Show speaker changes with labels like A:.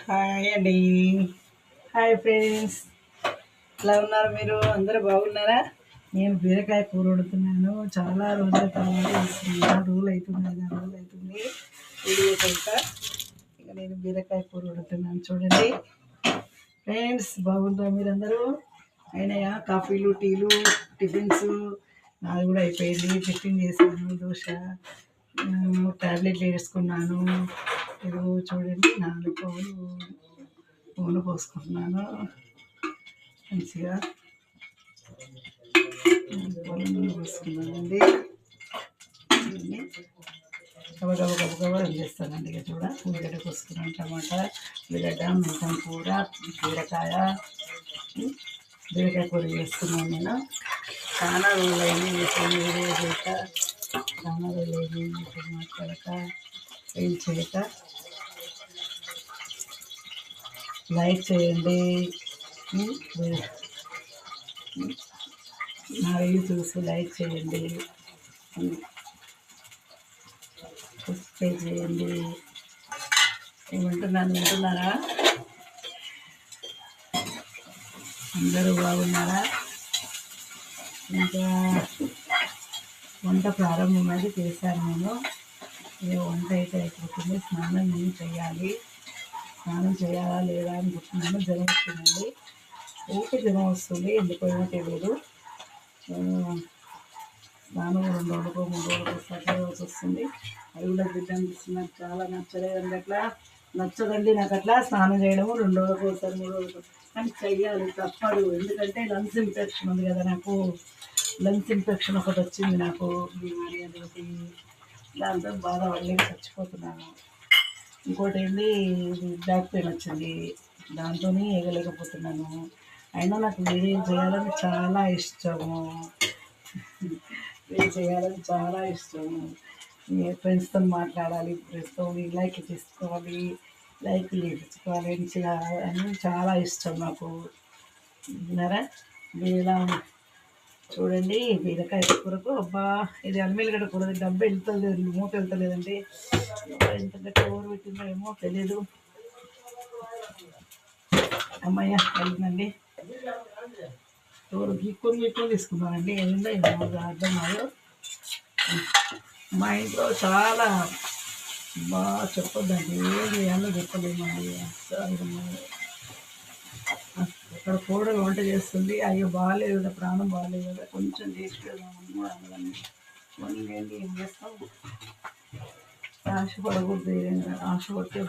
A: Hi అండి. Hi friends, ఎలా ఉన్నారు మీరు? అందరూ బాగున్నారా? నేను బీరకాయ కూర వండుతున్నాను. చాలా రోజుల తర్వాత వేస్తుంది, 4 రోజులు అవుతుంది, 5 రోజులు అవుతుంది వీడియో కనుక. ఇక నేను బీరకాయ కూర వండుతున్నాను. చూడండి ఫ్రెండ్స్, బాగుంటారా మీరందరూ? అయినాయా కాఫీలు, టీలు, టిఫిన్స్? నాది కూడా అయిపోయింది. టిఫిన్ చేసాను, దోశ, టాబ్లెట్లు వేసుకున్నాను. ఇది చూడండి, 4 పౌలు పోసుకుంటున్నాను. మంచిగా పోసుకున్నానండి. గబగబ చేస్తానండి. ఇక చూడ ఉల్లిగడ్డ పోసుకున్నాను, టమాటా, ఉల్లిగడ్డ, మెంతం కూర, బీరకాయ కూర చేస్తున్నాను. నేను చాలా రోజులైంది వీడియో చేయక, చాలా రోజులైంది మాట్లాడక, ఏం చేయక. లైక్ చేయండి, నా వీడియో చూసి లైక్ చేయండి, సబ్స్క్రైబ్ చేయండి. ఏమంటున్నాను, వింటున్నారా? అందరూ బాగున్నారా? ఇంకా వంట ప్రారంభమైతే చేశాను నేను. వంట అయితే అయిపోతుంది. స్నానం నేను చేయాలి. స్నానం చేయాలా లేదా అనుకుంటున్నాను. జ్వరం వస్తుందండి, జ్వరం వస్తుంది, ఎందుకో ఏమో తెలియదు. స్నానం 2 రోజులకో 3 రోజులకో ఒకసారి చేయాల్సి వస్తుంది. అది కూడా బిడ్డ అనిపిస్తుంది. నాకు చాలా నచ్చలేదండి, అట్లా నచ్చదండి నాకు అట్లా స్నానం చేయడము 2 రోజులకు ఒకసారి, 3 రోజులకు. కానీ చెయ్యాలి, తప్పదు. ఎందుకంటే లంగ్స్ ఇన్ఫెక్షన్ ఉంది కదా నాకు. లంగ్స్ ఇన్ఫెక్షన్ ఒకటి వచ్చింది నాకు, బీమారి అదొకటి. దాంతో బాధపడి చచ్చిపోతున్నాను. ఇంకోటి ఏంటి, బ్యాక్ పెయిన్ వచ్చింది, దాంతో ఎగలేకపోతున్నాను. అయినా నాకు వీడియో చేయాలని చాలా ఇష్టము. ఫ్రెండ్స్తో మాట్లాడాలి, ఫ్రెండ్స్తో లైక్ తీసుకోవాలి, లైక్లు ఇచ్చుకోవాలి, అని చాలా ఇష్టం నాకు. విన్నారా? ఇలా చూడండి, బీరకాయ కూరకు. అబ్బా, ఇది అల్లిగడ్డ కూర. డబ్బు వెళ్తలేదు, మూత వెళ్తలేదండి. ఎంత గట్టి ఊరు పెట్టిందో ఏమో తెలీదు. అమ్మయ్య వెళ్ళిందండి. ఎవరు గీక్కొని తీసుకున్నానండి. ఏంటో అర్థం కాదు. మా ఇంట్లో చాలా బాగా చెప్పొద్దండి, ఏం చేయాలో చెప్పలేమండి. అక్కడ కోడలు వంట చేస్తుంది. అయ్యో బాగాలేదు కదా, ప్రాణం బాగాలేదు కదా, కొంచెం చేసి ఏం చేస్తాం? ఆశపడకూడదు, ఆశపడితే